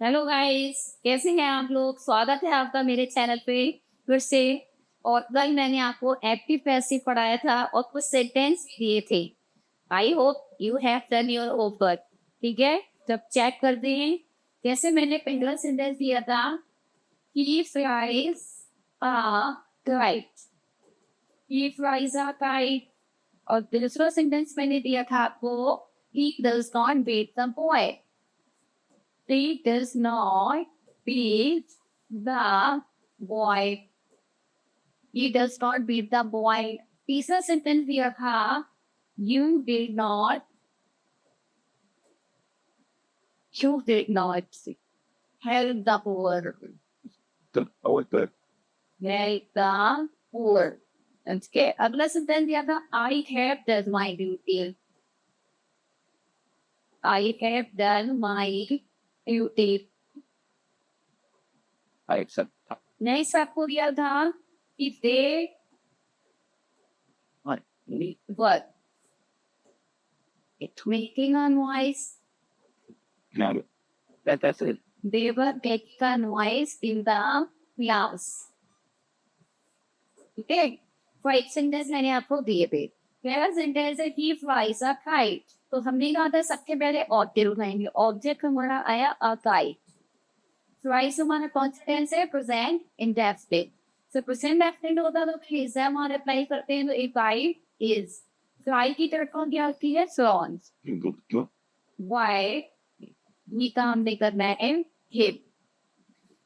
Hello guys, कैसे हैं आप लोग? स्वागत है आपका मेरे चैनल पे फिर से। और कल मैंने आपको एक्टिव पैसिव पढ़ाया था और कुछ सेंटेंस दिए थे। I hope you have done your homework. ठीक है, जब चेक करते हैं। जैसे मैंने पहला सेंटेंस दिया था, he fries are kite. He fries are kite. और दूसरा सेंटेंस मैंने दिया था आपको, he does not beat the boy. He does not beat the boy. He does not beat the boy. तीसरा सेंटेंस दिया था, you did not, you did not help the poor. Help the poor. Okay. अगला sentence दिया था, I have done my duty. I have done my duty. I accept. Next आपको दिया था, if they What? what? It's making a noise. No. That's it. They were making a noise in the class. Okay. Right sentence मैंने आपको दिए थे। पहला sentence है he flies a kite। तो हमने कहा था सबसे पहले ऑब्जेक्ट उठाएंगे। ऑब्जेक्ट हमारा आया a kite। फ्लाइज हमारा कौन सा टेंस है? Present indefinite. सो प्रेजेंट इंडेफिनिट होता तो इज हमारे अप्लाई करते हैं तो ए kite is। फ्लाई की तरफ कौन क्या होती है? swans। why ये काम नहीं करना है him।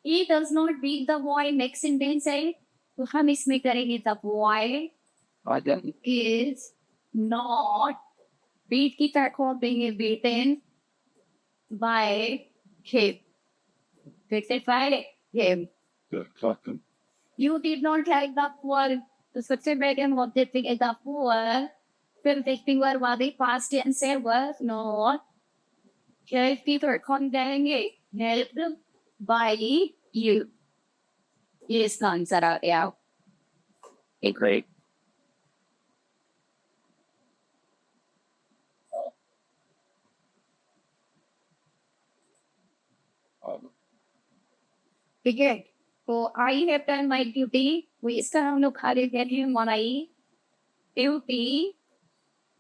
He does not beat the boy। next sentence है तो हम इसमें करेंगे the boy I didn't. is not beat की तरह कौन देंगे? beaten by him। beaten by him। You did not like the poor। तो सबसे पहले हम ऑब्जेक्ट देंगे the poor। फिर देखते हुए वादे past tense है was not। help की तरह कौन देंगे? helped by you। ये इसका आंसर आ गया। Great. ठीक है, तो I have done my duty. वो इसका हम लोग खाली कहते हैं माई ड्यूटी।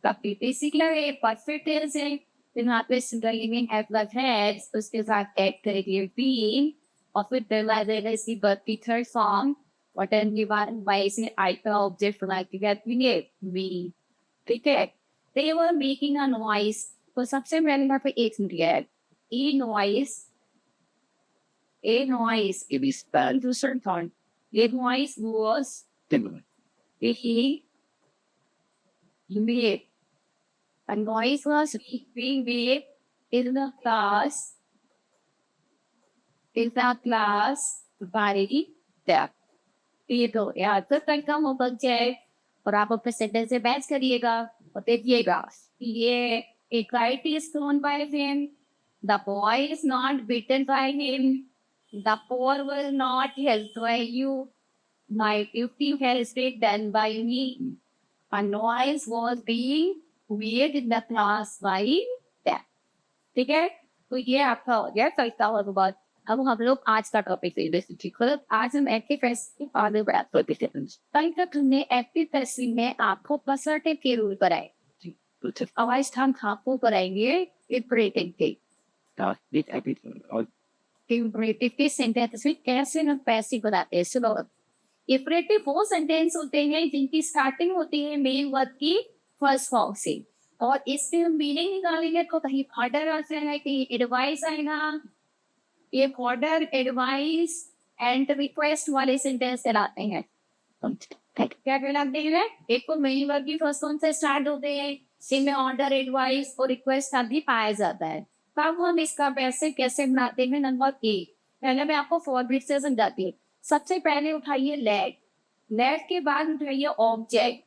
काफी बेसिक लगे, परफेक्ट टेंस है। फिर यहाँ पे लिविंग हैव लव हैज, उसके साथ ऐड करेंगे बीइंग। और फिर पहला देगा इसकी बर्थ की थर्ड फॉर्म। और देन के बाद बाई से आई का ऑब्जेक्ट बना के कहते हैं वी। ठीक है, they were making a noise। तो सबसे पहले यहाँ पे एक दिया है, ए noise. A noise can be spelled to certain time. A noise was Didn't. he made. A noise was being made in the class, in the class by the। ये तो यार तो तक हो बच्चे। और आप अपने सेंटेंस से बहस करिएगा और देखिएगा ये एक kite is thrown by him। The boy is not beaten by him। The poor will not helped by you। My duty has been done by me। A noise was being made in the class by them। ठीक है, तो ये आपका हो गया कविता और बात। अब हम लोग आज का टॉपिक मतलब आज हम एक्टिव पैसिव आगे बात करते हैं। कल तक हमने एक्टिव पैसिव में आपको पसर्टिव के रूल कराए। अब आज हम आपको कराएंगे इम्परेटिव के। इम्परेटिव के सेंटेंस में कैसे हम पैसिव बनाते हैं। सुनो, इम्परेटिव वो सेंटेंस होते हैं जिनकी स्टार्टिंग होती है मेन वर्ड की फर्स्ट फॉर्म से। और इससे हम मीनिंग निकालेंगे तो कहीं ऑर्डर आ जाएगा, कहीं एडवाइस आएगा। ये ऑर्डर, एडवाइस एंड रिक्वेस्ट वाले सेंटेंस कहलाते हैं। क्या कहलाते हैं? एक तो मेन वर्ड की फर्स्ट फॉर्म से स्टार्ट होते हैं, जिनमें ऑर्डर, एडवाइस और रिक्वेस्ट आदि पाया जाता है। तब हम इसका पैसे कैसे बनाते हैं? नंबर एक, पहले मैं आपको फॉर्मेट से समझाती हूँ। सबसे पहले उठाइए लेट। लेट के बाद उठाइए ऑब्जेक्ट।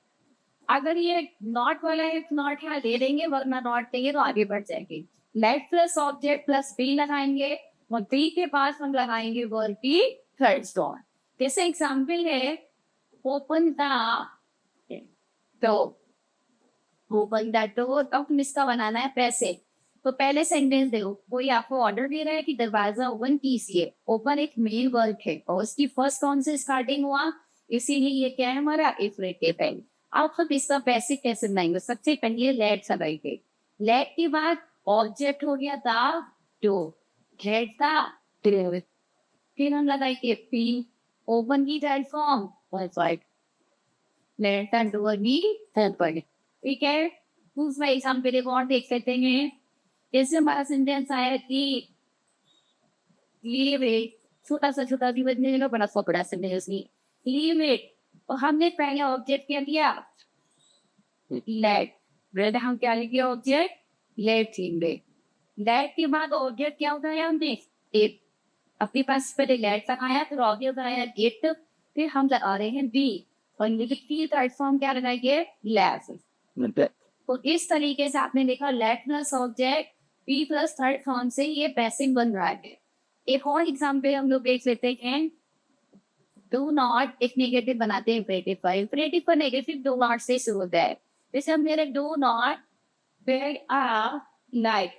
अगर ये नॉट वाला है तो नॉट यहाँ दे देंगे, वरना नॉट देंगे तो आगे बढ़ जाएंगे। Let plus object plus B लगाएंगे और बी के पास हम लगाएंगे वर्ब की थर्ड फॉर्म। जैसे एग्जाम्पल है open the door. Open the door. अब हम इसका बनाना है पैसे। तो पहले सेंटेंस देखो, कोई आपको ऑर्डर दे रहा है कि दरवाजा ओपन कीजिए। ओपन एक मेन वर्ब है और उसकी फर्स्ट कौन से स्टार्टिंग हुआ, इसीलिए ये क्या है हमारा इफरेटिव है। अब हम इसका बेसिक कैसे बनाएंगे, सबसे पहले लेट लगाएंगे। लेट के बाद ऑब्जेक्ट हो गया था डो, लेट था डिलीवर, फिर हम लगाएंगे पी, ओपन की dial form website, let and do B helper. ठीक है, दूसरा एग्जाम्पल एक और देख लेते हैं। जैसे हमारा सेंटेंस आया कि लीव इट, छोटा भी बदलने का बड़ा सा बड़ा सेंटेंस नहीं, लीव इट, और हमने पहले ऑब्जेक्ट क्या दिया लेट, फिर हम क्या लिखे ऑब्जेक्ट लेट लेंगे। लेट के बाद ऑब्जेक्ट क्या होता है हमने इट, अपने पास पहले लेट लगाया फिर ऑब्जेक्ट लगाया इट, फिर हम लगा रहे हैं बी, और लेकिन थर्ड फॉर्म क्या लगाएंगे लेट। मतलब तो इस तरीके से आपने देखा let plus object B plus third form से ये पैसिव बन रहा है। एक और एग्जाम्पल हम लोग देख लेते हैं, डू नॉट एक नेगेटिव बनाते हैं इम्परेटिव पर नेगेटिव डू नॉट से शुरू होता है। जैसे हम मेरे डू नॉट फिर लाइक,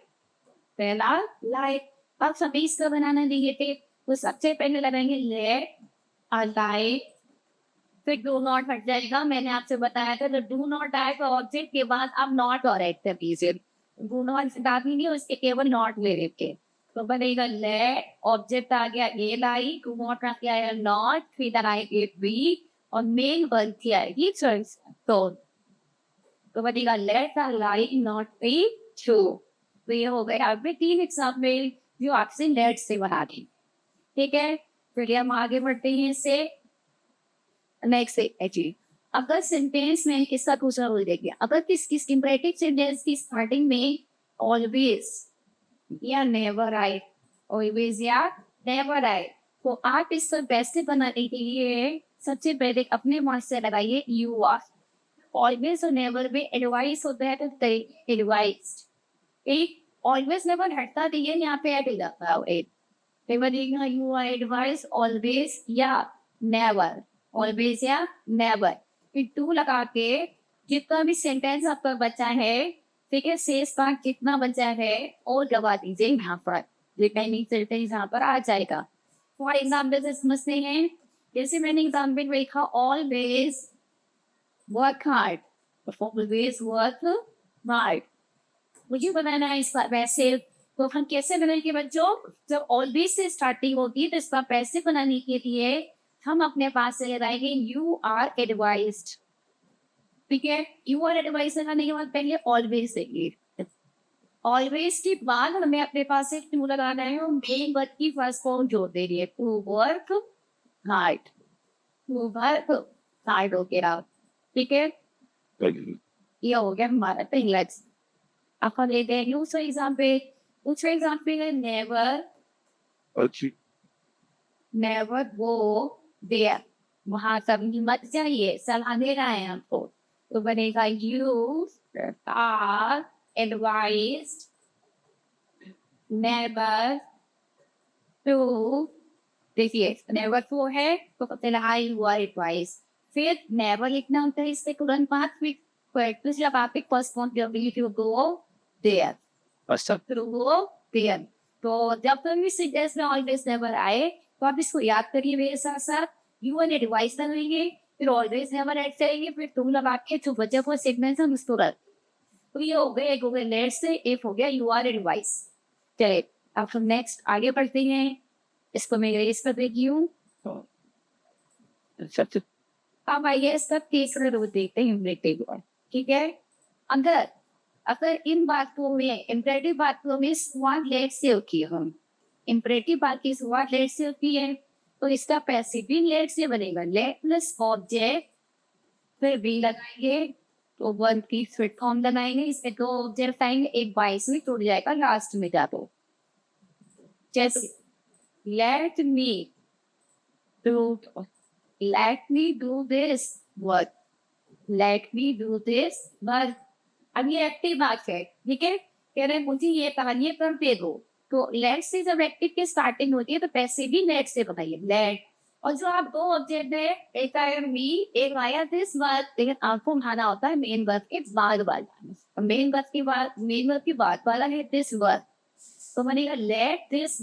पहला लाइक, अब सभी इसका बनाना नेगेटिव, तो सबसे पहले लगाएंगे लेट लाइक, फिर डू नॉट हट जाएगा। मैंने आपसे बताया था डू नॉट आए तो ऑब्जेक्ट के बाद आप नॉट और एड कर दीजिए, डू नॉट बात ही नहीं उसके केवल नॉट ले लेते, तो बनेगा लेट, ऑब्जेक्ट आ गया ए लाई, डू नॉट आ गया नॉट, फिर आएगी बी, और मेन वर्ब की आएगी चॉइस तो बनेगा let lie not be true. तो ये हो गया आपके 3 एग्जाम्पल जो आपसे लेट से बना दी। ठीक है, फिर हम आगे बढ़ते हैं इससे नेक्स्ट है जी। अगर सेंटेंस में किसका दूसरा रूल देखिए, अगर किस इम्परेटिव सेंटेंस की स्टार्टिंग में ऑलवेज या नेवर आए, ऑलवेज या नेवर आए, तो आप इसको बेस्ट बनाने के लिए सबसे पहले अपने मार्क्स से लगाइए यू आर। ऑलवेज और नेवर में एडवाइस होता है तो एडवाइज, एक ऑलवेज नेवर हटता तो ये यहाँ पे ऐड हो जाता है एक, यू आर एडवाइस ऑलवेज या नेवर, ऑलवेज या नेवर, फिर टू लगा के जितना भी सेंटेंस आपका बचा है, ठीक है, शेष पार्ट कितना बचा है और दबा दीजिए यहाँ पर, रिमेनिंग सेंटेंस यहाँ पर आ जाएगा। फॉर एग्जाम्पल से समझते हैं, जैसे मैंने एग्जाम्पल में लिखा always work hard, always work hard, मुझे बनाना है इसका वैसे, तो हम कैसे बनाएंगे बच्चों, जब ऑलवेज से स्टार्टिंग होती है तो इसका पैसे बनाने के लिए हम अपने पास से लगाएंगे यू आर एडवाइज्ड। ठीक है, यू आर एडवाइज लगाने के बाद पहले ऑलवेज देंगे, ऑलवेज के बाद हमें अपने पास से टू लगाना है और मेन वर्ड की फर्स्ट फॉर्म जोड़ दे रही है to work hard, to work hard हो गया। ठीक है, ये हो गया हमारा पहला। अब हम लेते हैं दूसरा एग्जाम्पल है नेवर, नेवर गो देयर, वहां कभी मत जाइए, सलाह दे रहा है हमको, तो बनेगा you are advised never to, देखिए नेवर टू है तो कहते आई यू आर एडवाइज, फिर नेवर लिखना होता है इससे तुरंत बाद, फिर जब आप एक first point go there, there, तो जब तक भी सेंटेंस में ऑलवेज नेवर आए तो आप इसको याद करिए मेरे साथ साथ, यू एन एडवाइस लगाएंगे, फिर ऑलवेज नेवर ऐड करेंगे, फिर तुम लगा के जो बचा हुआ सेगमेंट हम इसको रख, तो ये हो गया, एक हो गया लेट से, एक हो गया यू आर एडवाइस। चलिए अब हम नेक्स्ट आगे बढ़ते हैं, इसको मैं इरेज कर देती हूँ। अब आइए इसका तीसरा रूल देखते हैं, ठीक है, अगर अगर इन बातों में इम्परेटिव बातों में शुरुआत लेट से होती है, हम इम्परेटिव बात की शुरुआत लेट से होती है तो इसका पैसिव भी लेट से बनेगा, लेट प्लस ऑब्जेक्ट फिर बी लगाएंगे तो वर्ब की फिर फॉर्म लगाएंगे, इसमें दो ऑब्जेक्ट आएंगे, एक 22 में टूट जाएगा लास्ट में जाकर, जैसे let me do this work, let me do this work. अब ये एक्टिव बात है, ठीक है, कह रहे हैं मुझे ये कार्य कर दे दो, तो लेट से जब एक्टिव की स्टार्टिंग होती है तो पैसे भी लेट से बताइए, लेट, और जो आप दो ऑब्जेक्ट है, एक आया मी, एक आया दिस वर्ब, लेकिन आपको उठाना होता है मेन वर्ब के बाद वाला। मेन वर्ब की बाद वाला है दिस वर्ब, तो बनेगा लेट दिस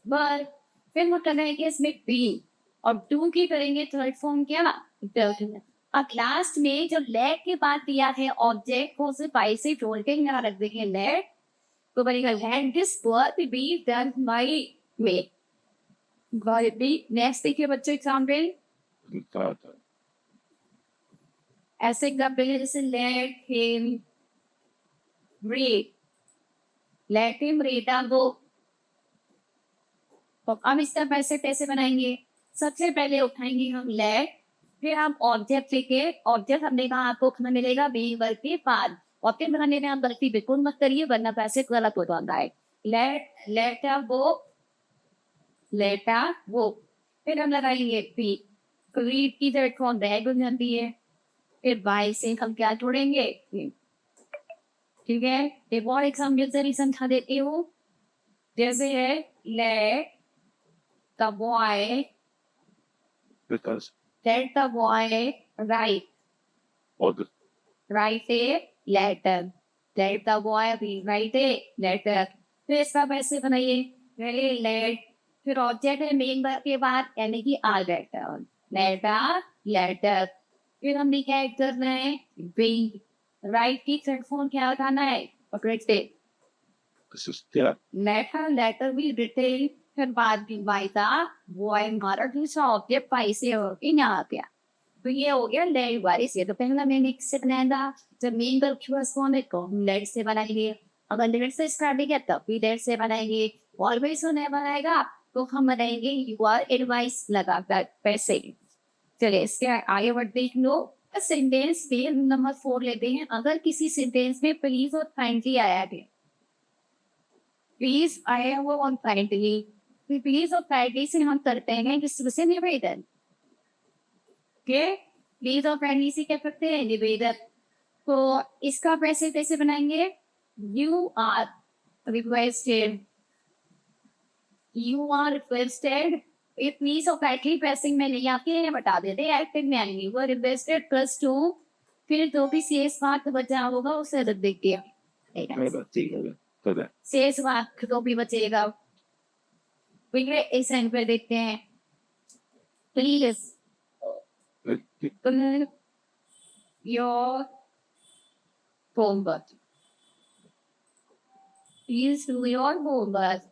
वर्ब। फिर वो करेंगे इसमें बी, और टू की करेंगे थर्ड फॉर्म क्या, अब लास्ट में जब लेट के बाद दिया है ऑब्जेक्ट को सिर्फ आई से जोड़ के यहाँ रख देंगे लेट, तो बनेगा let this verb be done by me. Next देखिए बच्चों एग्जाम्पल, ऐसे एग्जाम्पल है जैसे read let him read the book. तो हम इसका कैसे बनाएंगे, सबसे पहले उठाएंगे हम लेट, फिर हम ऑब्जेक्ट लेके, ऑब्जेक्ट हमने कहा आपको उसमें मिलेगा बी वर्ब के बाद, ऑब्जेक्ट बनाने में आप गलती बिल्कुल मत करिए वरना पैसे गलत हो जाता है। लेट वो, फिर हम लगाएंगे पी, रीड की जगह कौन रेड हो जाती है, फिर बाय से हम क्या जोड़ेंगे, ठीक है। एक और एग्जाम्पल से समझा देती हूँ, जैसे है let the boy because write all the a letter, let the boy write a letter। फिर इसका कैसे बनाइए, पहले लेट, फिर ऑब्जेक्ट है मेन वर्ब के बाद यानी कि आ लेटर, फिर हमने क्या ऐड करना है बी, राइट की थर्ड फॉर्म क्या उठाना है, पकड़ से this is yeah लेटर भी रिटेन, फिर बाद में बाई था बॉय हमारा दूसरा ऑब्जेक्ट बाई से होके यहाँ आ गया, तो ये हो गया लेट वाली से। तो पहला मैंने किससे बनाया था, जब मेन वर्ब की फर्स्ट फॉर्म है तो हम लेट से बनाएंगे, अगर लेट से स्टार्टिंग है तब भी लेट से बनाएंगे, ऑलवेज नहीं बनाएगा तो हम बनाएंगे यू आर एडवाइस लगाकर पैसे। चलिए इसके आगे बढ़ देख लो, सेंटेंस पे नंबर 4 लेते हैं। अगर किसी सेंटेंस में प्लीज और काइंडली आया है, प्लीज आया हुआ और काइंडली, प्लीज और काइंडली से हम करते हैं किसी निवेदन के, प्लीज और काइंडली से क्या करते हैं निवेदन। तो इसका कैसे बनाएंगे, यू आर रिक्वेस्टेड, ये प्लीज और काइंडली प्रेसिंग में नहीं आके बता देते एक्टिव में आएंगे, वो रिक्वेस्टेड प्लस टू, फिर जो भी शेष वाक्य बचा होगा उसे रख देते हैं, so that शेष वाक्य तो भी बचेगा। इस एंड पर देखते हैं, please your homework, please do your homework,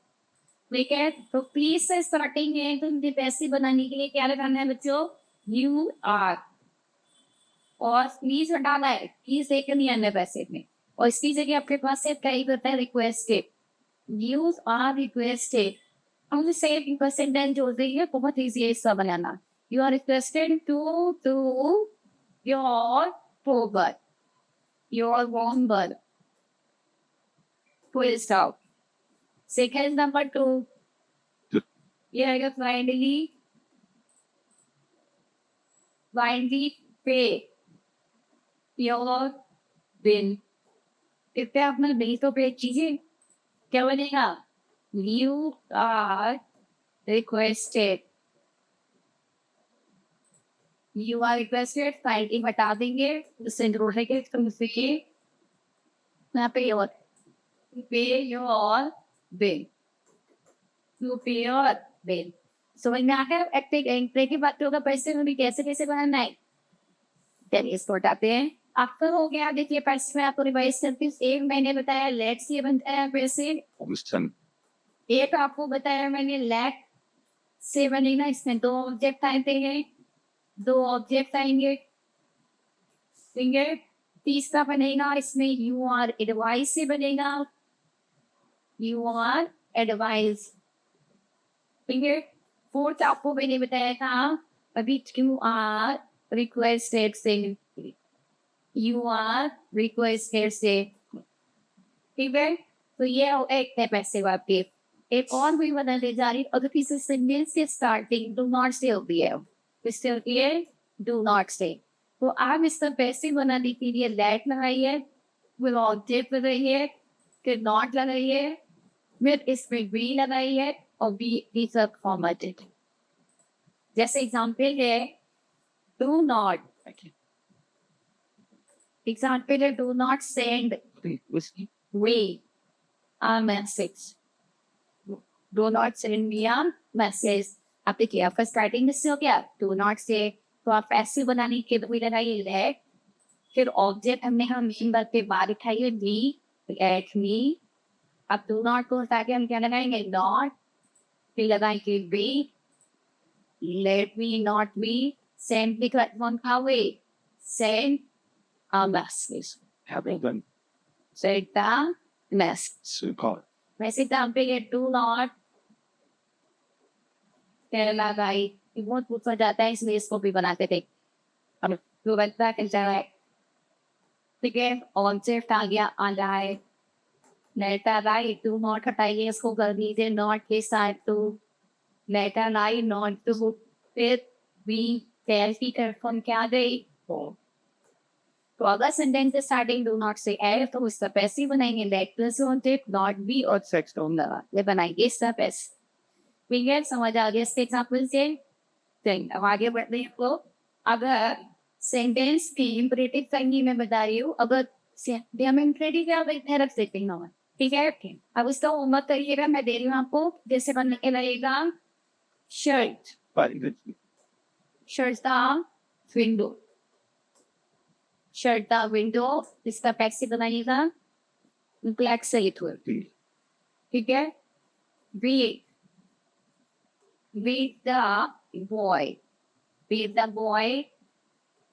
ठीक है। तो प्लीज से स्टार्टिंग है तो मुझे पैसे बनाने के लिए क्या लगाना है बच्चों, यू आर, और प्लीज हटाना है, प्लीज लेकर नहीं आना पैसे में, और इसकी जगह आपके पास से क्या करता है रिक्वेस्टेड, यू आर रिक्वेस्टेड, हम सेम सेंटेंस जोड़ देंगे, बहुत इजी है इसका बनाना। You are requested to do your homework, your homework, full stop. Second number 2, ये आएगा फाइनली पे योर बिल, इतने अपना बिल तो पे कीजिए, क्या बनेगा, you are requested, you are requested finally बता देंगे, उससे जोड़ देंगे तुमसे कि यहाँ पे your pay your bill, to pay your bill. समझ में आ गया एक्टिंग की बात होगा, पैसे में भी कैसे बनाना है। चलिए इसको हटाते हैं, आपका हो गया। देखिए पैसे में आपको रिवाइज करती हूँ, एक मैंने बताया लेट से बनता है पैसे, almost 10 एक आपको बताया मैंने लेट से बनेगा, इसमें दो ऑब्जेक्ट आते हैं, दो ऑब्जेक्ट आएंगे, ठीक है। तीसरा बनेगा इसमें यू आर एडवाइस से बनेगा, यू आर एडवाइस, ठीक है। फोर्थ आपको मैंने बताया था अभी, यू आर रिक्वेस्टेड से, यू आर रिक्वेस्टेड से, ठीक है। तो ये एक है पैसे आपके। एक और भी बताने जा रही, अगर किसी सेंटेंस के स्टार्टिंग डू नॉट से होती है, इससे होती है डू नॉट से, तो आप इसका पैसे बनाने के लिए लेट लगाइए, फिर ऑब्जेक्ट लगाइए, फिर नॉट लगाइए, फिर इसमें वी लगाई है और वी सब फॉर्मेटेड। जैसे एग्जाम्पल है डू नॉट, एग्जाम्पल है do not send Whiskey. Way a message, do not send me a message। आपने किया फर्स्ट स्टार्टिंग इससे हो गया डू नॉट से, तो आप ऐसे बनाने के लिए लगाइए लेट, फिर ऑब्जेक्ट हमने हम मेंबर के बाद उठाइए वी, लेट मी। अब डू नॉट को हटा के हम क्या लगाएंगे नॉट, फिर लगाएंगे V, let me not me, send the correct one way, send a message, Having done send the message। super. वैसे काम पे ये डू नॉट केरला गाई बहुत पूछा जाता है, इसलिए इसको भी बनाते थे। अब तो बनता है ठीक है, ऑब्जेक्ट आ गया आ रहा है, लेटर राइट टू नॉट हटाइए, इसको कर दीजिए नॉट के साथ to, letter write not to, फिर बी टेल की फॉर्म क्या आ गई तो अगर सेंटेंस के स्टार्टिंग डू नॉट से है तो उसका पैसिव बनाएंगे late plus object not be और सेक्स होम लगा ये बनाएंगे इसका पैसिव। ठीक है, समझ आ गया इसके एग्जांपल से। अब आगे बढ़ते हैं तो अगर सेंटेंस की इंपरेटिव संगी मैं बता रही हूँ, अगर हम इंपरेटिव क्या बैठे रख सकते हैं, ठीक है। अब उसका होमवर्क करिएगा, मैं दे रही हूँ आपको, जैसे बनने के लगेगा shirt, shirt the window, shirt the window, इसका पैसिव बनाइएगा ब्लैक से लिखो, ठीक है। read read the boy, read the boy,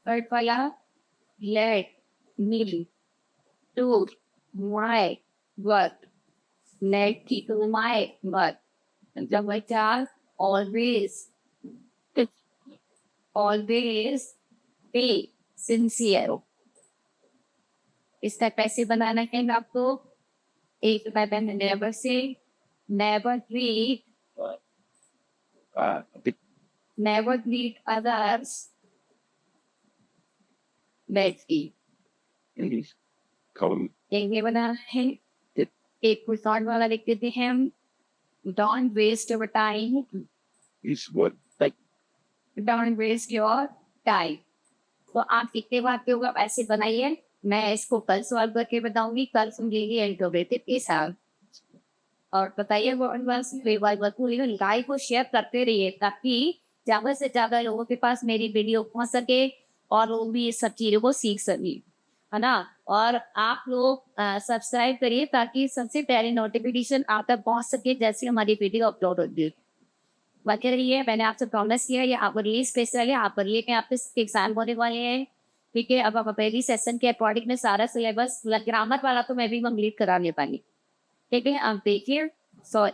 third वाला let me do my work, let me do my work, and the writer always be sincere। इसका कैसे बनाना है आपको, एक बार never say, never read, A bit never greet others, let's eat। English. Column. ये बनाना है, एक पुस्तक वाला लिख देते हैं हम, don't waste your time, Is what like don't waste your time। तो आप कितने बार के होगा ऐसे बनाइए, मैं इसको कल सॉल्व करके बताऊंगी, कल समझेंगे इंटरोगेटिव के साथ। और बताइए वो लाइक को शेयर करते रहिए ताकि ज्यादा से ज्यादा लोगों के पास मेरी वीडियो पहुंच सके और वो भी इस सब चीजों को सीख सके, है ना। और आप लोग सब्सक्राइब करिए ताकि सबसे पहले नोटिफिकेशन आप तक पहुंच सके जैसे हमारी वीडियो अपलोड होती है। बाकी रहिए, मैंने आपसे प्रॉमिस किया ये आपको रिलीज स्पेशल है, आप करिए कि आपके एग्जाम होने वाले हैं, ठीक है। अब आप पहली सेशन के अकॉर्डिंग में सारा सिलेबस ग्रामर वाला तो मैं भी कंप्लीट करा नहीं पाई, ठीक है। आप देखिए सो